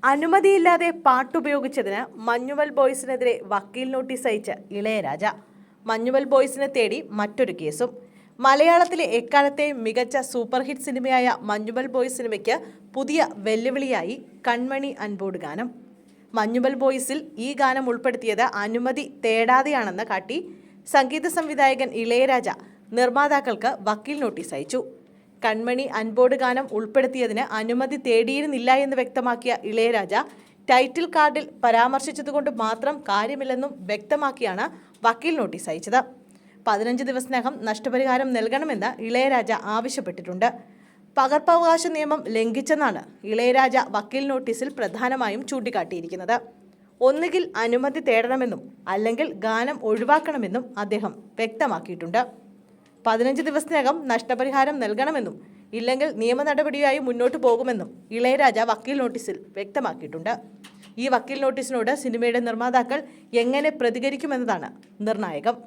അനുമതിയില്ലാതെ പാട്ടുപയോഗിച്ചതിന് മഞ്ഞുമൽ ബോയ്സിനെതിരെ വക്കീൽ നോട്ടീസ് അയച്ച് ഇളയരാജ. മഞ്ഞുമൽ ബോയ്സിനെ തേടി മറ്റൊരു കേസും. മലയാളത്തിലെ എക്കാലത്തെ മികച്ച സൂപ്പർ ഹിറ്റ് സിനിമയായ മഞ്ഞുമൽ ബോയ്സ് സിനിമയ്ക്ക് പുതിയ വെല്ലുവിളിയായി കൺമണി അൻപോട് ഗാനം. മഞ്ഞുമൽ ബോയ്സിൽ ഈ ഗാനം ഉൾപ്പെടുത്തിയത് അനുമതി തേടാതെയാണെന്ന് കാട്ടി സംഗീത സംവിധായകൻ ഇളയരാജ നിർമ്മാതാക്കൾക്ക് വക്കീൽ നോട്ടീസ് അയച്ചു. കൺമണി അൻപോട് ഗാനം ഉൾപ്പെടുത്തിയതിന് അനുമതി തേടിയിരുന്നില്ല എന്ന് വ്യക്തമാക്കിയ ഇളയരാജ ടൈറ്റിൽ കാർഡിൽ പരാമർശിച്ചതുകൊണ്ട് മാത്രം കാര്യമില്ലെന്നും വ്യക്തമാക്കിയാണ് വക്കീൽ നോട്ടീസ് അയച്ചത്. 15 ദിവസത്തിനകം നഷ്ടപരിഹാരം നൽകണമെന്ന് ഇളയരാജ ആവശ്യപ്പെട്ടിട്ടുണ്ട്. പകർപ്പവകാശ നിയമം ലംഘിച്ചെന്നാണ് ഇളയരാജ വക്കീൽ നോട്ടീസിൽ പ്രധാനമായും ചൂണ്ടിക്കാട്ടിയിരിക്കുന്നത്. ഒന്നുകിൽ അനുമതി തേടണമെന്നും അല്ലെങ്കിൽ ഗാനം ഒഴിവാക്കണമെന്നും അദ്ദേഹം വ്യക്തമാക്കിയിട്ടുണ്ട്. 15 ദിവസത്തിനകം നഷ്ടപരിഹാരം നൽകണമെന്നും ഇല്ലെങ്കിൽ നിയമ നടപടിയായി മുന്നോട്ടു പോകുമെന്നും ഇളയരാജ വക്കീൽ നോട്ടീസിൽ വ്യക്തമാക്കിയിട്ടുണ്ട്. ഈ വക്കീൽ നോട്ടീസിനോട് സിനിമയുടെ നിർമ്മാതാക്കൾ എങ്ങനെ പ്രതികരിക്കുമെന്നതാണ് നിർണായകം.